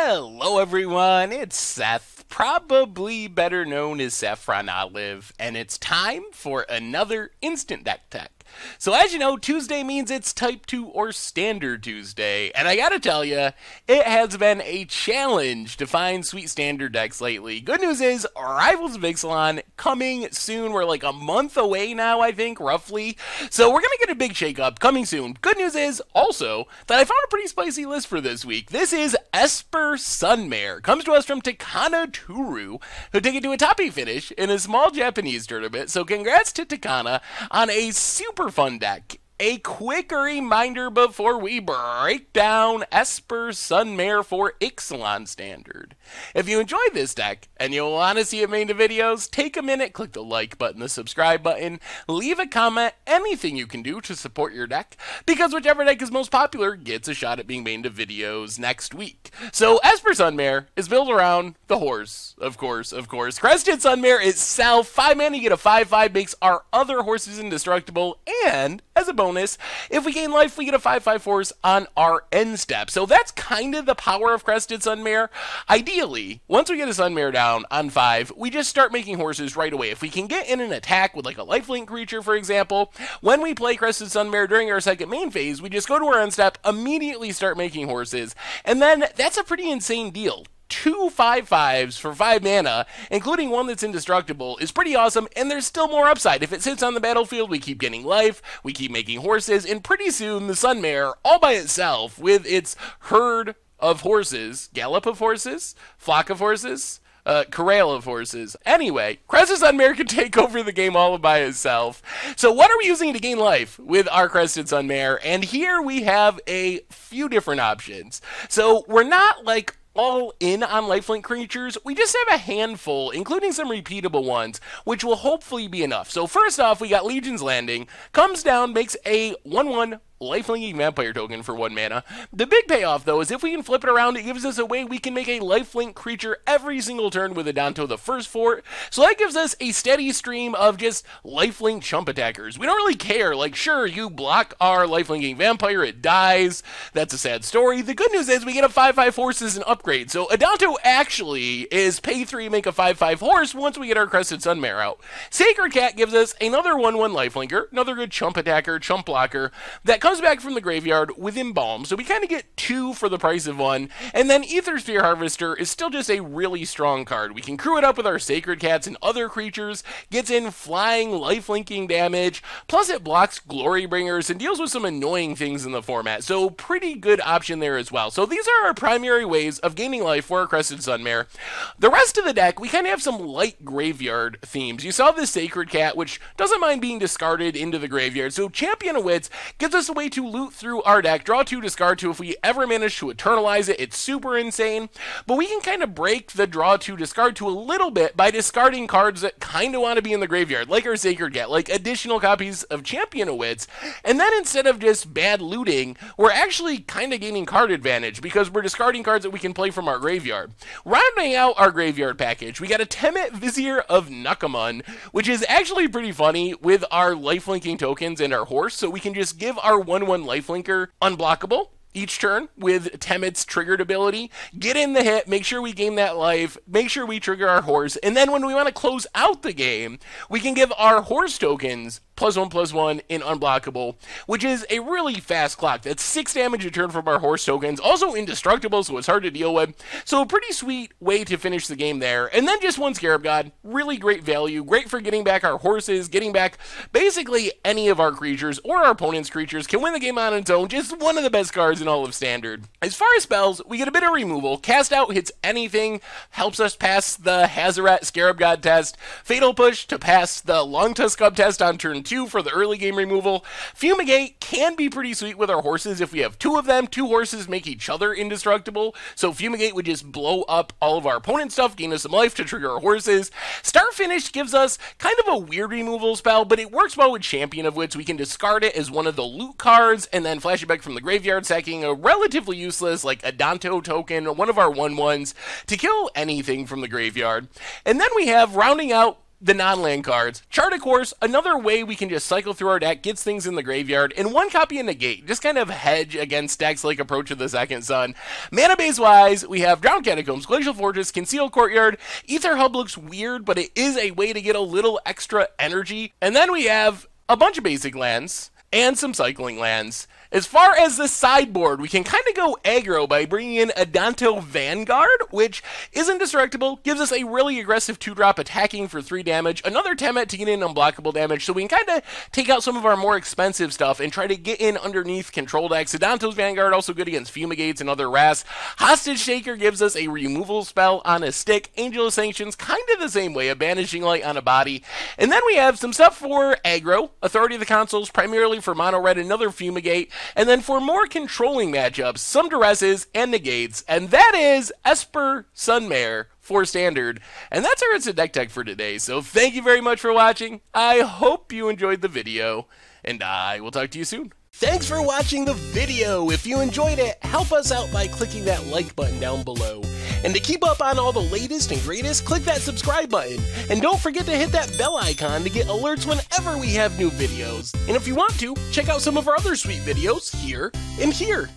Hello everyone, it's Seth, probably better known as Saffron Olive, and it's time for another Instant Deck Tech. So as you know, Tuesday means it's Type 2 or Standard Tuesday, and I gotta tell you, it has been a challenge to find sweet Standard decks lately. Good news is, Rivals of Ixalan coming soon. We're like a month away now, I think, roughly. So we're gonna get a big shakeup coming soon. Good news is, also, that I found a pretty spicy list for this week. This is Esper Sun Mare. Comes to us from Takana Turu, who took it to a top 8 finish in a small Japanese tournament. So congrats to Takana on a super fun deck. A quick reminder before we break down Esper Sun Mare for Ixalan Standard. If you enjoyed this deck and you'll want to see it made into videos, take a minute, click the like button, the subscribe button, leave a comment, anything you can do to support your deck, because whichever deck is most popular gets a shot at being made into videos next week. So Esper Sun Mare is built around the horse, of course. Crested Sun Mare itself, 5 mana, you get a 5/5, makes our other horses indestructible, and as a bonus, if we gain life, we get a 5/5 force on our end step. So that's kind of the power of Crested Sun Mare. Ideally, once we get a Sun Mare down on 5, we just start making horses right away. If we can get in an attack with like a lifelink creature, for example, when we play Crested Sun Mare during our second main phase, we just go to our end step, immediately start making horses, and then that's a pretty insane deal. 2 5/5s for 5 mana, including one that's indestructible, is pretty awesome, and there's still more upside. If it sits on the battlefield, we keep getting life, we keep making horses, and pretty soon the Sun Mare, all by itself, with its herd of horses, gallop of horses, flock of horses, corral of horses. Anyway, Crested Sun Mare can take over the game all by itself. So what are we using to gain life with our Crested Sun Mare? And here we have a few different options. So we're not like all in on lifelink creatures, we just have a handful, including some repeatable ones, which will hopefully be enough. So first off, we got Legion's Landing, comes down, makes a 1/1 lifelinking vampire token for 1 mana. The big payoff, though, is if we can flip it around, it gives us a way we can make a lifelink creature every single turn with Adanto the first fort. So that gives us a steady stream of just lifelink chump attackers. We don't really care. Like, sure, you block our lifelinking vampire, it dies. That's a sad story. The good news is we get a 5/5 horse as an upgrade. So Adanto actually is pay 3, make a 5/5 horse once we get our Crested Sun Mare out. Sacred Cat gives us another 1/1 lifelinker, another good chump attacker, chump blocker, that comes back from the graveyard with Embalm, so we kind of get 2 for the price of 1, and then Ether Sphere Harvester is still just a really strong card. We can crew it up with our Sacred Cats and other creatures, gets in flying, lifelinking damage, plus it blocks Glory Bringers and deals with some annoying things in the format, so pretty good option there as well. So these are our primary ways of gaining life for our Crested Sun Mare. The rest of the deck, we kind of have some light graveyard themes. You saw the Sacred Cat, which doesn't mind being discarded into the graveyard, so Champion of Wits gives us a way to loot through our deck, draw 2, discard 2. If we ever manage to eternalize it, it's super insane. But we can kind of break the draw 2, discard 2 a little bit by discarding cards that kind of want to be in the graveyard, like our Sacred Cat, like additional copies of Champion of Wits. And then instead of just bad looting, we're actually kind of gaining card advantage because we're discarding cards that we can play from our graveyard. Rounding out our graveyard package, we got a Temet Vizier of Nakamun, which is actually pretty funny with our lifelinking tokens and our horse, so we can just give our 1/1 lifelinker unblockable each turn with Temet's triggered ability, get in the hit, make sure we gain that life, make sure we trigger our horse, and then when we want to close out the game, we can give our horse tokens +1/+1 in unblockable, which is a really fast clock. That's 6 damage a turn from our horse tokens, also indestructible, so it's hard to deal with. So a pretty sweet way to finish the game there. And then just 1 Scarab God, really great value, great for getting back our horses, getting back basically any of our creatures or our opponent's creatures, can win the game on its own, just one of the best cards in all of Standard. As far as spells, we get a bit of removal. Cast Out hits anything, helps us pass the Hazaret Scarab God test. Fatal Push to pass the Long Tusk Cub test on turn 2 for the early game removal. Fumigate can be pretty sweet with our horses. If we have 2 of them, 2 horses make each other indestructible. So Fumigate would just blow up all of our opponent's stuff, gain us some life to trigger our horses. Star Finish gives us kind of a weird removal spell, but it works well with Champion of Wits. We can discard it as one of the loot cards and then flash it back from the graveyard, sacking a relatively useless like Adanto token, one of our 1/1s, to kill anything from the graveyard. And then we have, rounding out the non-land cards. Chart a Course, another way we can just cycle through our deck, gets things in the graveyard, and 1 copy of Negate. Just kind of hedge against decks like Approach of the Second Sun. Mana base wise, we have Drowned Catacombs, Glacial Fortress, Concealed Courtyard. Ether Hub looks weird, but it is a way to get a little extra energy. And then we have a bunch of basic lands and some cycling lands. As far as the sideboard, we can kind of go aggro by bringing in Adanto Vanguard, which isn't destructible, gives us a really aggressive 2-drop attacking for 3 damage, another Temet to get in unblockable damage, so we can kind of take out some of our more expensive stuff and try to get in underneath control decks. Adanto's Vanguard also good against Fumigates and other wraths. Hostage Shaker gives us a removal spell on a stick. Angel of Sanctions, kind of the same way, a Banishing Light on a body. And then we have some stuff for aggro, Authority of the Consoles, primarily for mono red, another Fumigate. And then for more controlling matchups, some Duresses and Negates, and that is Esper Sun Mare for Standard. And that's our Instant Deck Tech for today, so thank you very much for watching. I hope you enjoyed the video, and I will talk to you soon. Thanks for watching the video. If you enjoyed it, help us out by clicking that like button down below. And to keep up on all the latest and greatest, click that subscribe button. And don't forget to hit that bell icon to get alerts whenever we have new videos. And if you want to, check out some of our other sweet videos here and here.